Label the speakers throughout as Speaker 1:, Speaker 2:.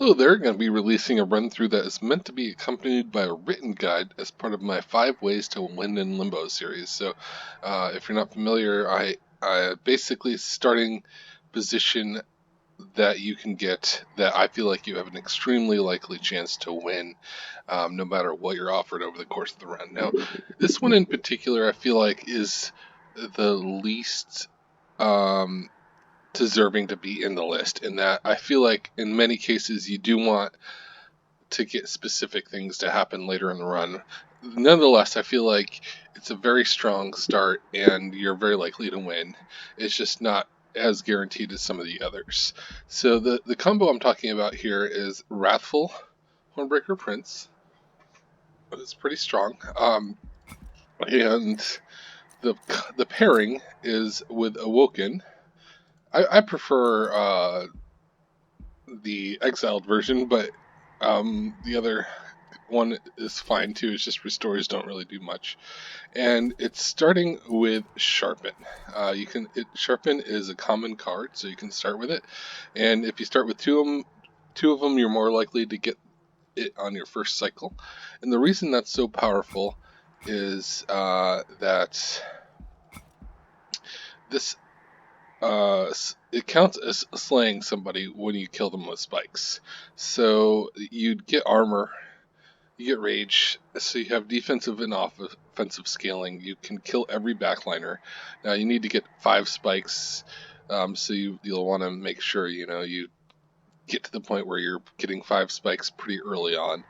Speaker 1: Hello there, going to be releasing a run through that is meant to be accompanied by a written guide as part of my 5 Ways to Win in Limbo series. So, if you're not familiar, I basically starting position that you can get that I feel like you have an extremely likely chance to win, no matter what you're offered over the course of the run. Now, this one in particular, I feel like is the least. Um, Deserving to be in the list, in that I feel like in many cases you do want to get specific things to happen later in the run. Nonetheless, I feel like it's a very strong start and you're very likely to win. It's just not as guaranteed as some of the others. So the combo I'm talking about here is Wrathful Hornbreaker Prince. It's pretty strong. And the the pairing is with Awoken. I prefer the exiled version, but the other one is fine too. It's just restores don't really do much, and it's starting with Sharpen. Sharpen is a common card, so you can start with it. And if you start with two of them, you're more likely to get it on your first cycle. And the reason that's so powerful is that this it counts as slaying somebody when you kill them with spikes. So you'd get armor, you get rage, so you have defensive and offensive scaling. You can kill every backliner. Now you need to get 5 spikes, so you'll want to make sure you get to the point where you're getting 5 spikes pretty early on,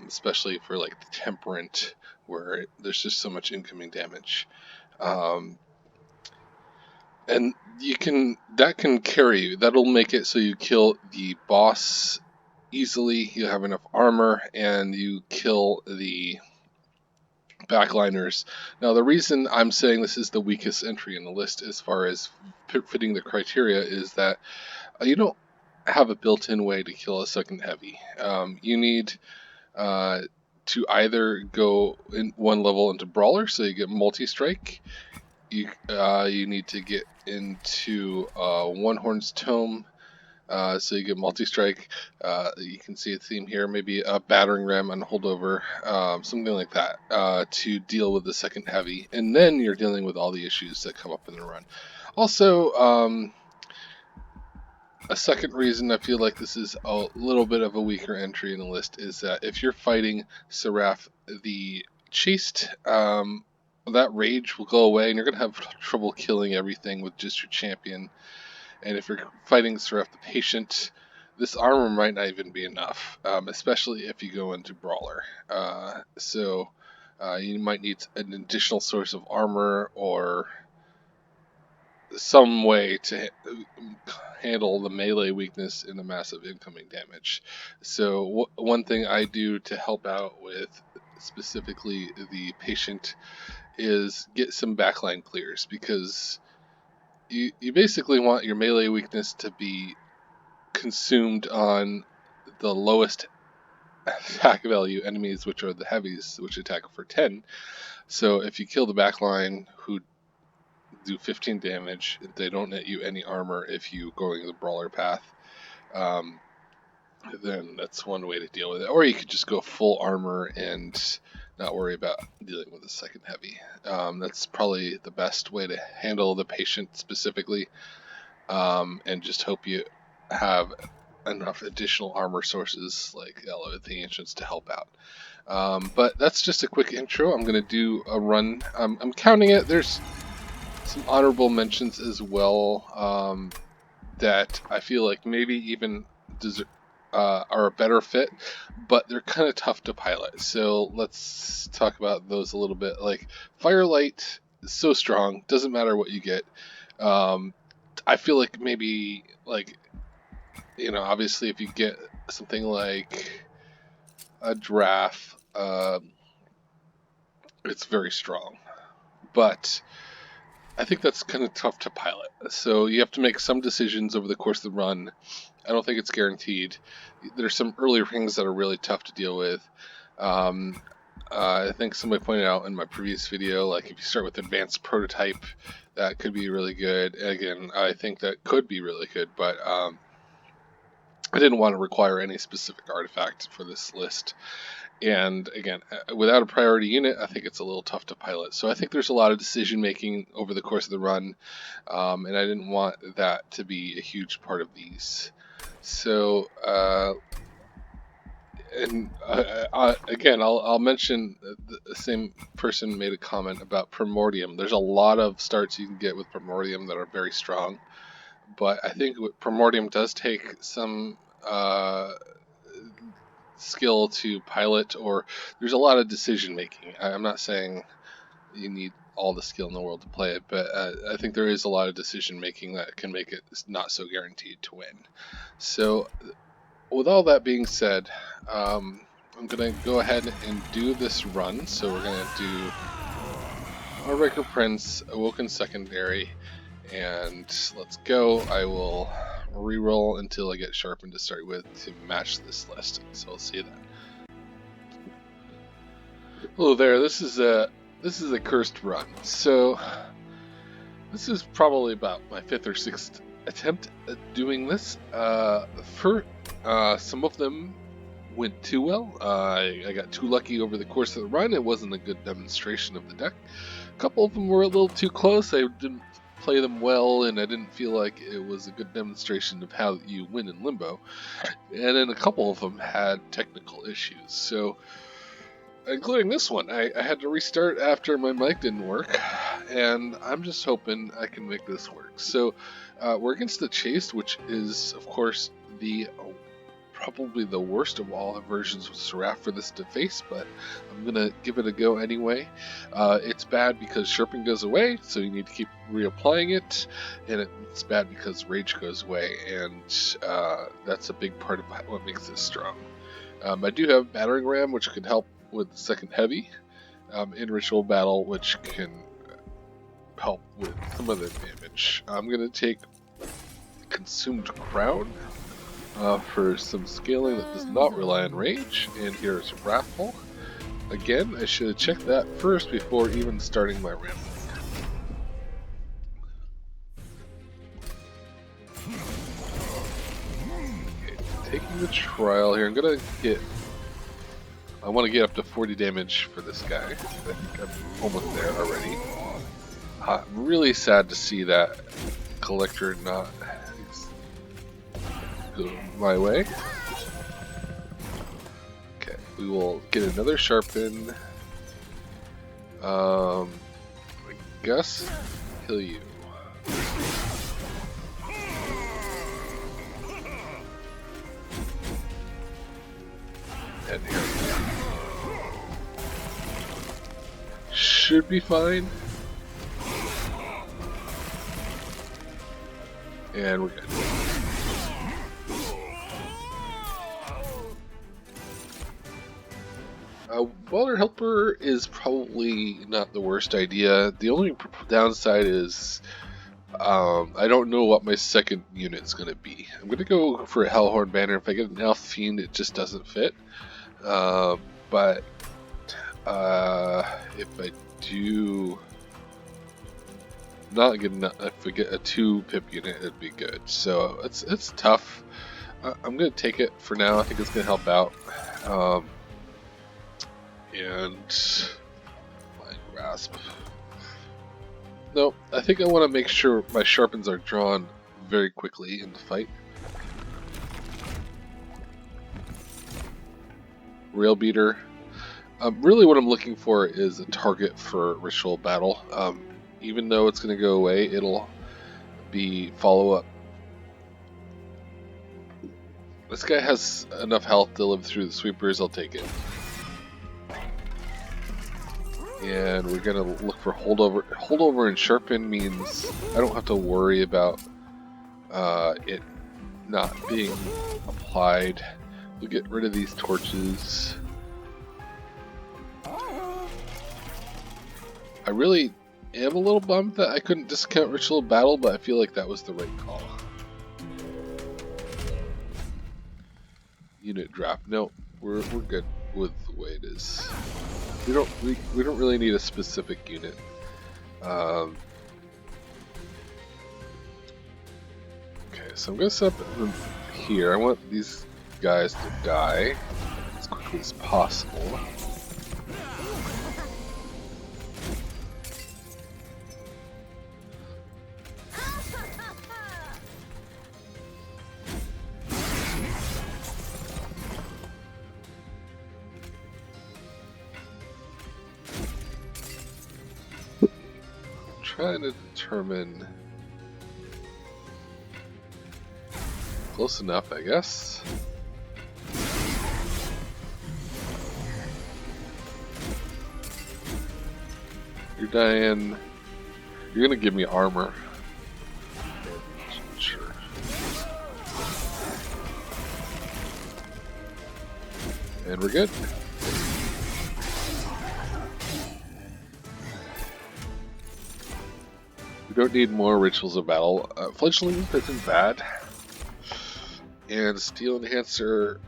Speaker 1: especially for like the temperament where there's just so much incoming damage. Um, and that can carry you. That'll make it so you kill the boss easily. You have enough armor, and you kill the backliners. Now, the reason I'm saying this is the weakest entry in the list as far as fitting the criteria is that you don't have a built-in way to kill a second heavy. You need to either go in one level into brawler, so you get multi-strike. You need to get into One Horn's Tome, so you get multi-strike. You can see a theme here, maybe a battering ram and holdover, something like that, to deal with the second heavy, and then you're dealing with all the issues that come up in the run. Also, a second reason I feel like this is a little bit of a weaker entry in the list is that if you're fighting Seraph the Chaste, that rage will go away and you're going to have trouble killing everything with just your champion. And if you're fighting Seraph the Patient, this armor might not even be enough, especially if you go into Brawler. So you might need an additional source of armor or some way to handle the melee weakness and the massive incoming damage. So one thing I do to help out with specifically the patient is get some backline clears, because you basically want your melee weakness to be consumed on the lowest attack value enemies, which are the heavies, which attack for 10. So if you kill the backline, who do 15 damage, they don't net you any armor if you going the brawler path, then that's one way to deal with it. Or you could just go full armor and not worry about dealing with the second heavy. That's probably the best way to handle the patient specifically, and just hope you have enough additional armor sources like the Ancients to help out. But that's just a quick intro. I'm going to do a run. I'm counting it. There's some honorable mentions as well, that I feel like maybe even are a better fit, but they're kind of tough to pilot. So let's talk about those a little bit. Like Firelight is so strong, doesn't matter what you get. I feel like maybe obviously if you get something like a Giraffe, it's very strong, but I think that's kind of tough to pilot. So you have to make some decisions over the course of the run. I don't think it's guaranteed. There's some early rings that are really tough to deal with. I think somebody pointed out in my previous video, like if you start with Advanced Prototype, that could be really good. Again, I think that could be really good, but I didn't want to require any specific artifact for this list. And again, without a priority unit, I think it's a little tough to pilot. So I think there's a lot of decision making over the course of the run, and I didn't want that to be a huge part of these. So, again, I'll mention the same person made a comment about Primordium. There's a lot of starts you can get with Primordium that are very strong, but I think Primordium does take some skill to pilot, or there's a lot of decision making. I'm not saying you need all the skill in the world to play it, but I think there is a lot of decision making that can make it not so guaranteed to win. So with all that being said, I'm going to go ahead and do this run. So we're going to do Hornbreaker Prince, Awoken Secondary, and let's go. I will reroll until I get sharpened to start with to match this list. So I'll see you then. Hello there. This is a cursed run. So this is probably about my 5th or 6th attempt at doing this. Some of them went too well. I got too lucky over the course of the run. It wasn't a good demonstration of the deck. A couple of them were a little too close. I didn't play them well, and I didn't feel like it was a good demonstration of how you win in Limbo. And then a couple of them had technical issues. So, including this one, I had to restart after my mic didn't work, and I'm just hoping I can make this work. So, we're against the Chased, which is, of course, probably the worst of all versions of Seraph for this to face, but I'm gonna give it a go anyway. It's bad because Sharpen goes away, so you need to keep reapplying it, and it's bad because Rage goes away, and that's a big part of what makes this strong. I do have Battering Ram, which can help with the second heavy in Ritual Battle, which can help with some of the damage. I'm gonna take Consumed Crown for some scaling that does not rely on Rage, and here's Wrathful. Again, I should have checked that first before even starting my rambling. Okay, taking the trial here, I want to get up to 40 damage for this guy. I think I'm almost there already. I'm really sad to see that Collector not go my way. Okay, we will get another Sharpen. I guess kill you. And here. Should be fine. And we're good. Welder Helper is probably not the worst idea. The only downside is I don't know what my second unit's going to be. I'm going to go for a Hellhorn Banner. If I get an Elf Fiend, it just doesn't fit. But if I do not get enough, if we get a 2-pip unit, it'd be good. So it's tough. I'm going to take it for now. I think it's going to help out. And Mind Grasp. No, I think I want to make sure my Sharpens are drawn very quickly in the fight. Rail Beater. Really what I'm looking for is a target for Ritual Battle. Even though it's going to go away, it'll be follow-up. This guy has enough health to live through the sweepers, I'll take it. And we're gonna look for holdover. Holdover and Sharpen means I don't have to worry about it not being applied. We'll get rid of these torches. I really am a little bummed that I couldn't discount Ritual Battle, but I feel like that was the right call. Unit drop. No, we're good with the way it is. We don't really need a specific unit. Okay, so I'm gonna set up here. I want these guys to die as quickly as possible. Trying to determine. Close enough, I guess. You're dying. You're gonna give me armor. Sure. And we're good. We don't need more rituals of battle. Fledgling isn't bad. And Steel Enhancer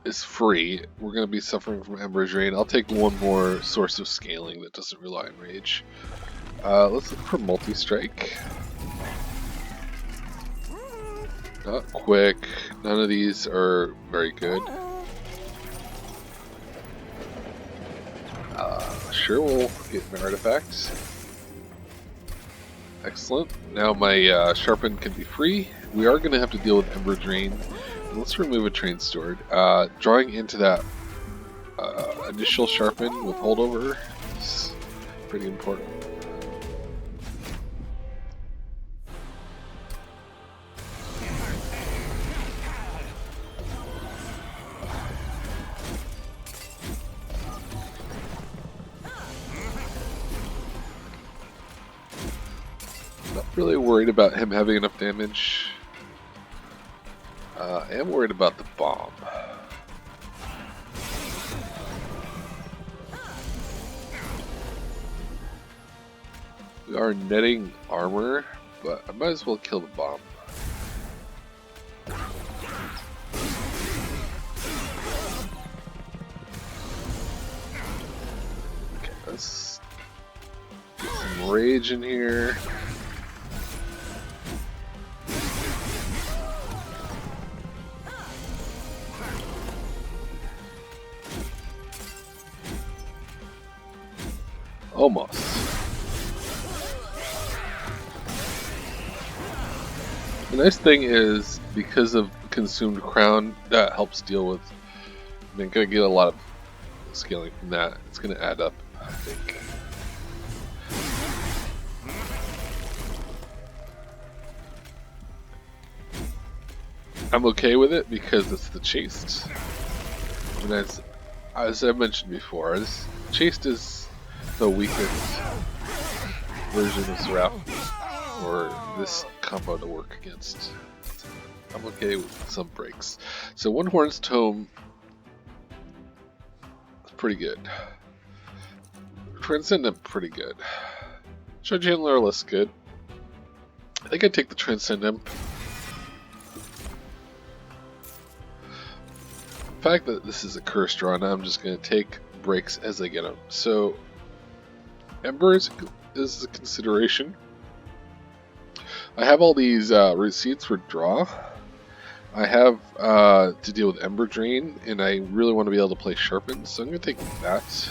Speaker 1: is free. We're going to be suffering from Ember Drain. I'll take one more source of scaling that doesn't rely on Rage. Let's look for Multi-Strike. Not quick. None of these are very good. Sure, we'll get an artifact. Excellent. Now my Sharpen can be free. We are going to have to deal with Ember Drain. Let's remove a Train Sword. Drawing into that initial Sharpen with Holdover is pretty important. Not really worried about him having enough damage. I am worried about the bomb. We are netting armor, but I might as well kill the bomb. Okay, let's get some rage in here. Almost. The nice thing is, because of Consumed Crown, that helps deal with. I mean, gonna get a lot of scaling from that. It's gonna add up, I think. I'm okay with it because it's the Chaste. I mean, as I mentioned before, this Chaste is the weakest version of Seraph for this combo to work against. So I'm okay with some breaks. So one Horn's Tome is pretty good. Transcendent pretty good. Judge Handler less good. I think I'd take the Transcendent. The fact that this is a cursed run, I'm just going to take breaks as I get them. So Ember is a consideration. I have all these receipts for draw. I have to deal with Ember Drain, and I really want to be able to play Sharpen, so I'm going to take that.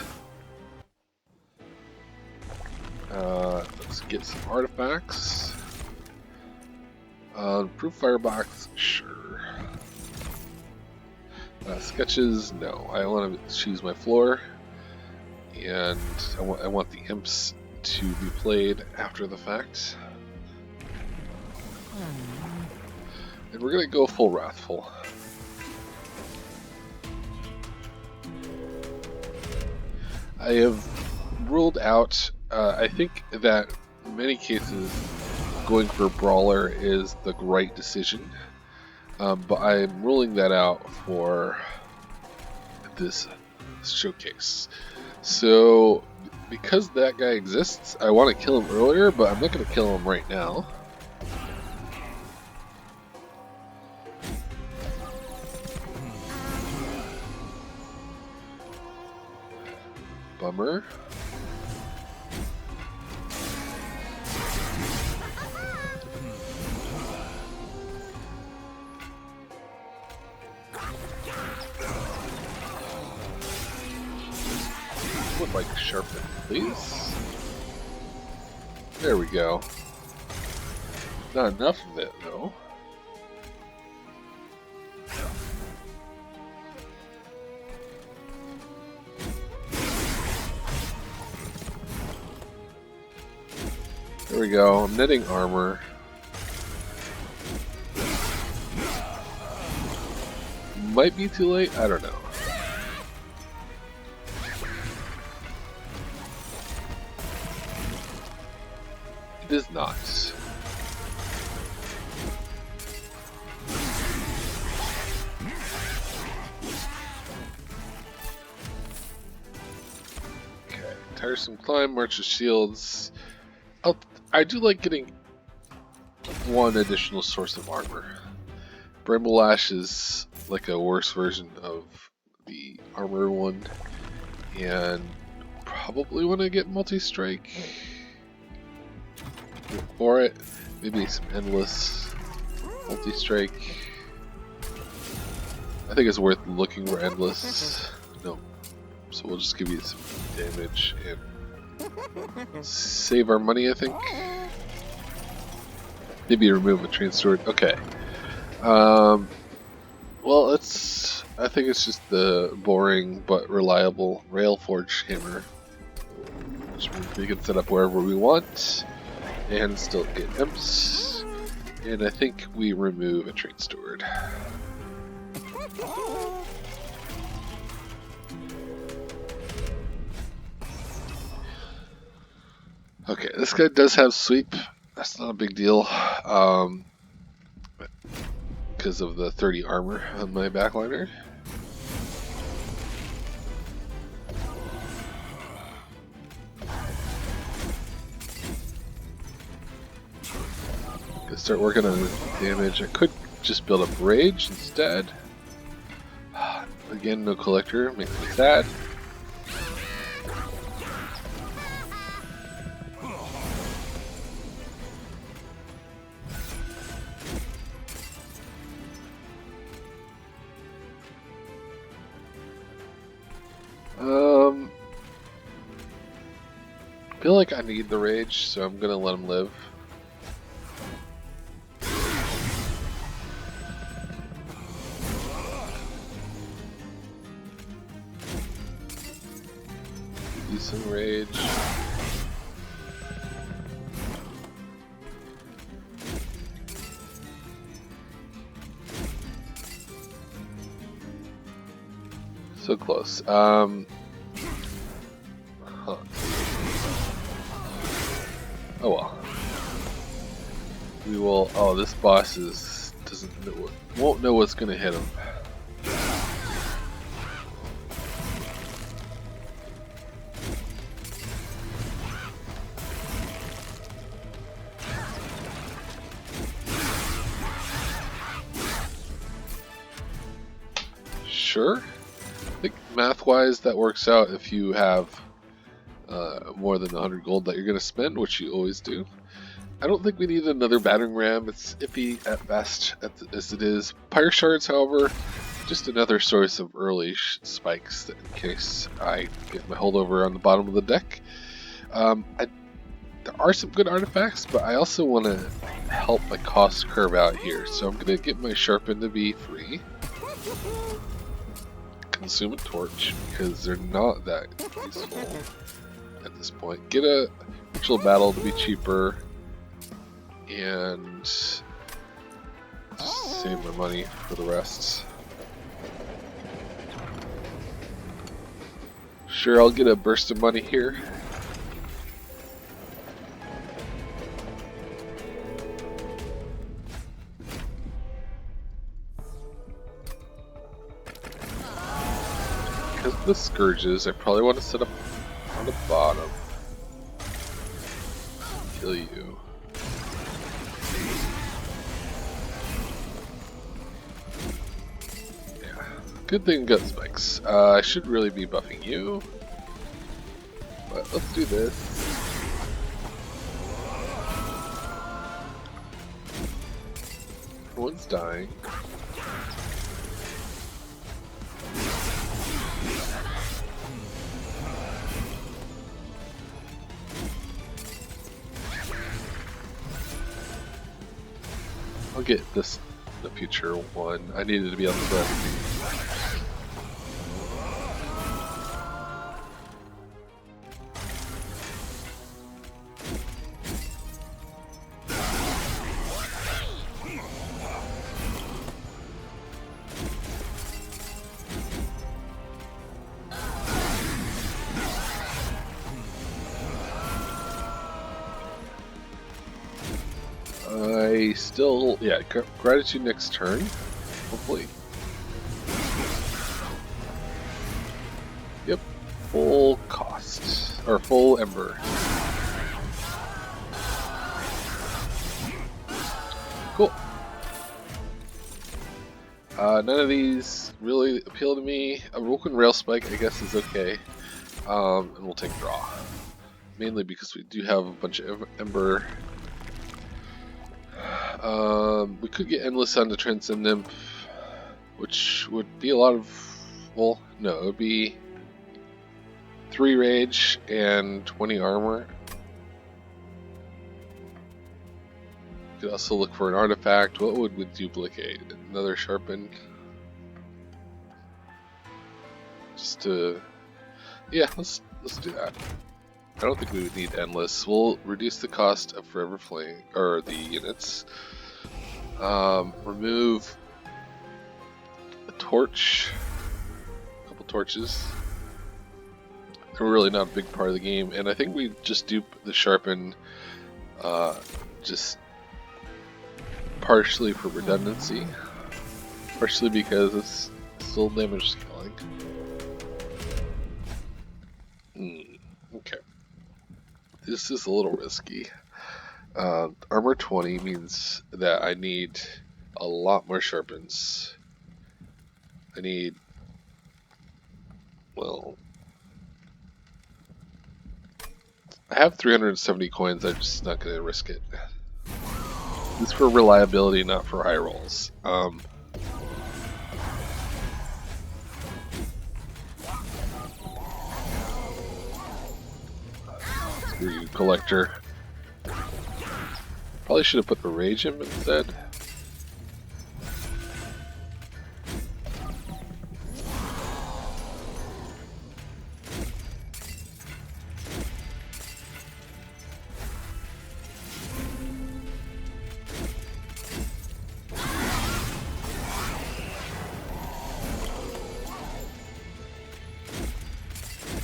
Speaker 1: Let's get some artifacts. Proof Firebox, sure. Sketches, no. I want to choose my floor. And I want the imps to be played after the fact. And we're going to go full Wrathful. I have ruled out, I think that in many cases going for Brawler is the right decision. But I'm ruling that out for this showcase. So, because that guy exists, I want to kill him earlier, but I'm not going to kill him right now. Bummer. spike sharpened, please. There we go. Not enough of it, though. There we go. I'm knitting armor. Might be too late. I don't know. It is not. Okay. Tiresome climb, March of Shields. I do like getting one additional source of armor. Bramble Lash is like a worse version of the armor one, and probably want to get multi-strike for it. Maybe some endless multi-strike. I think it's worth looking for endless. No, so we'll just give you some damage and save our money, I think. Maybe remove a train sword. Okay. Well, I think it's just the boring but reliable Railforge hammer, which means we can set up wherever we want and still get imps. And I think we remove a train steward. Okay, this guy does have sweep. That's not a big deal, because of the 30 armor on my backliner. Gonna start working on damage. I could just build up rage instead. Again, no collector, makes me sad. I feel like I need the rage, so I'm gonna let him live. Decent rage. So close. Oh well. We will. Oh, this boss won't know what's gonna hit him. Sure. I think math-wise that works out if you have more than 100 gold that you're going to spend, which you always do. I don't think we need another battering ram. It's iffy at best as it is. Pyre shards, however, just another source of early spikes in case I get my holdover on the bottom of the deck. There are some good artifacts, but I also want to help my cost curve out here. So I'm going to get my sharpen to be free. Consume a torch because they're not that useful at this point. Get a ritual battle to be cheaper and just save my money for the rest. Sure, I'll get a burst of money here. Because of the scourges, I probably want to set up on the bottom. Kill you. Yeah. Good thing gut spikes. I should really be buffing you. But let's do this. One's dying. I'll get this in the future one. I needed to be on the front. I still, yeah, gratitude next turn, hopefully. Yep, full cost, or full ember. Cool. None of these really appeal to me. A broken rail spike, I guess, is okay. And we'll take draw. Mainly because we do have a bunch of ember. We could get endless on the Transcendent, which would be a lot of, well, no, it would be 3 rage and 20 armor. Could also look for an artifact. What would we duplicate? Another sharpen? Just to, yeah, let's do that. I don't think we would need endless. We'll reduce the cost of forever flame, or the units. Remove a torch, a couple torches. They're really not a big part of the game, and I think we just dupe the sharpen, just partially for redundancy, partially because it's still damage scaling. Okay. This is a little risky. Armor 20 means that I need a lot more sharpens. I need, well, I have 370 coins, I'm just not going to risk it. This is for reliability, not for high rolls. Screw you, collector. Probably should have put the rage in instead.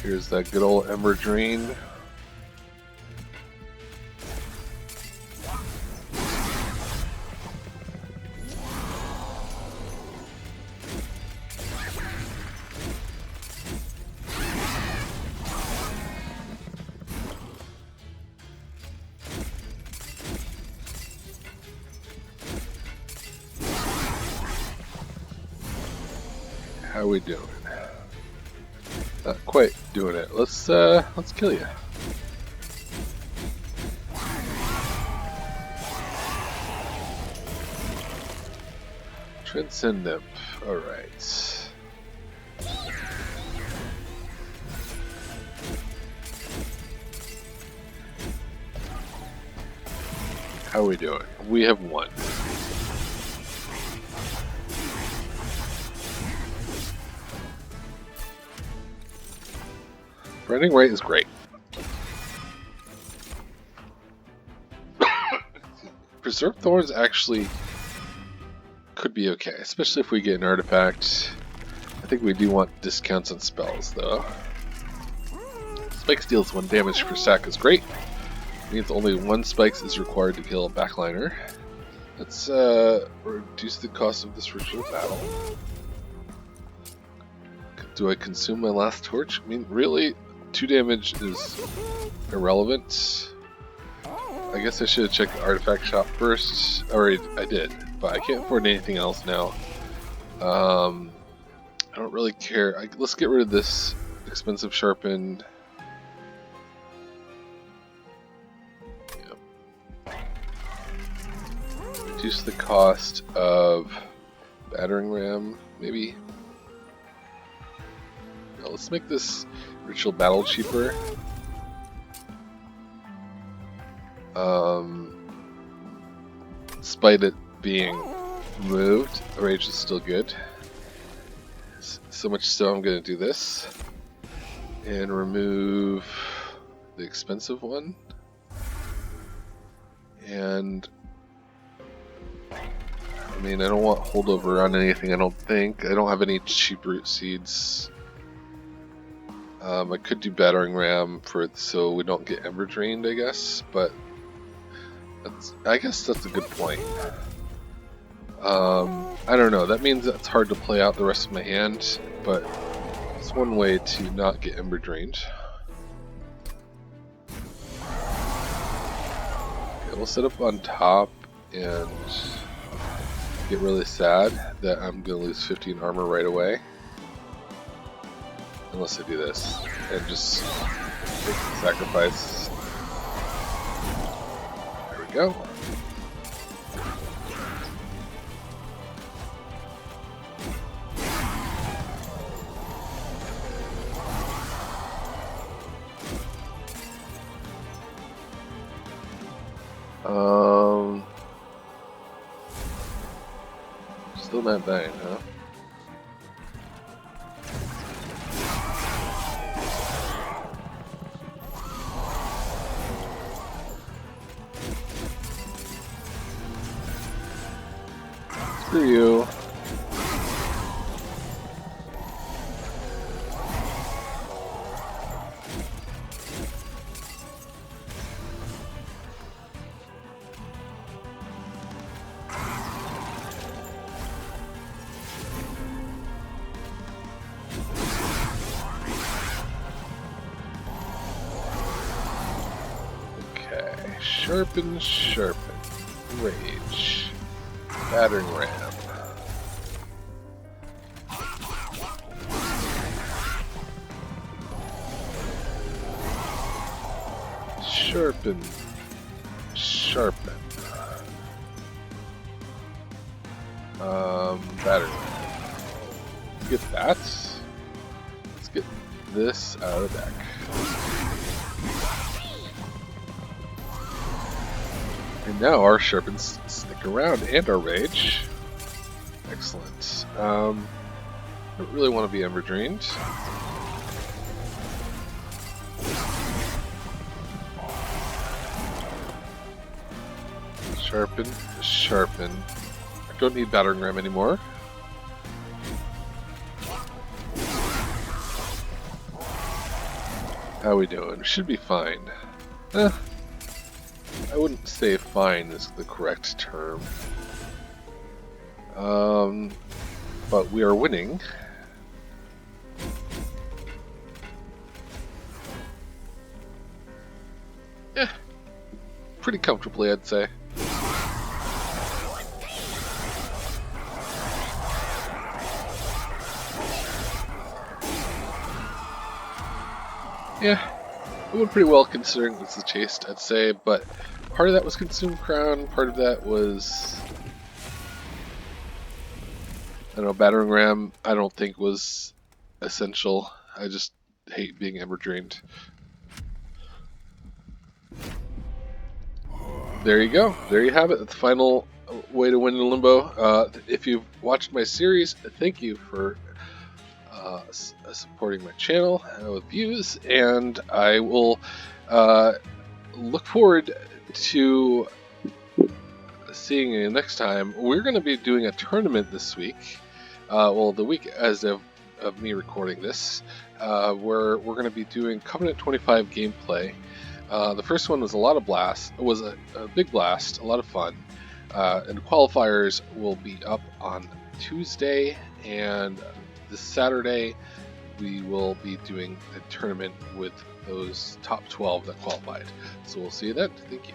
Speaker 1: Here's that good old Ember Drain. How are we doing? Not quite doing it. Let's kill you. Transcendent. All right. How are we doing? We have one. Running rate is great. Preserve Thorns actually could be okay, especially if we get an artifact. I think we do want discounts on spells, though. Spikes deals 1 damage per sack is great. It means only 1 spikes is required to kill a backliner. Let's reduce the cost of this ritual battle. Do I consume my last torch? I mean, really? 2 damage is irrelevant. I guess I should have checked the artifact shop first. Alright, I did, but I can't afford anything else now. I don't really care. Let's get rid of this expensive sharpen. Yep. Reduce the cost of battering ram, maybe. Now let's make this ritual battle cheaper. Spite it being removed. Rage is still good. So much so I'm going to do this and remove the expensive one. And I mean, I don't want holdover on anything, I don't think. I don't have any cheap root seeds. I could do battering ram so we don't get ember drained, I guess, but I guess that's a good point. I don't know, that means it's hard to play out the rest of my hand, but it's one way to not get ember drained. Okay, we'll set up on top and get really sad that I'm going to lose 15 armor right away. Unless I do this and just take the sacrifice. There we go. Still not dying, huh? Screw you. Sharpen, sharpen, rage, battering ram. Sharpen, sharpen. Battering ram. Get that. Let's get this out of the deck. And now our sharpens stick around and our rage. Excellent. I don't really want to be ember drained. Sharpen, sharpen. I don't need battering ram anymore. How we doing? Should be fine. I wouldn't say fine is the correct term. But we are winning. Yeah, pretty comfortably, I'd say. Yeah, it went pretty well considering it's the chase, I'd say, but part of that was consumed crown, part of that was, I don't know, battering ram I don't think was essential. I just hate being ember drained. There you go. There you have it. The final way to win in limbo. If you've watched my series, thank you for supporting my channel with views, and I will look forward to seeing you next time. We're going to be doing a tournament this week. Well, the week as of me recording this, where we're going to be doing Covenant 25 gameplay. The first one was a lot of blast. It was a big blast, a lot of fun. And qualifiers will be up on Tuesday, and this Saturday we will be doing a tournament with those top 12 that qualified. So we'll see you then. Thank you.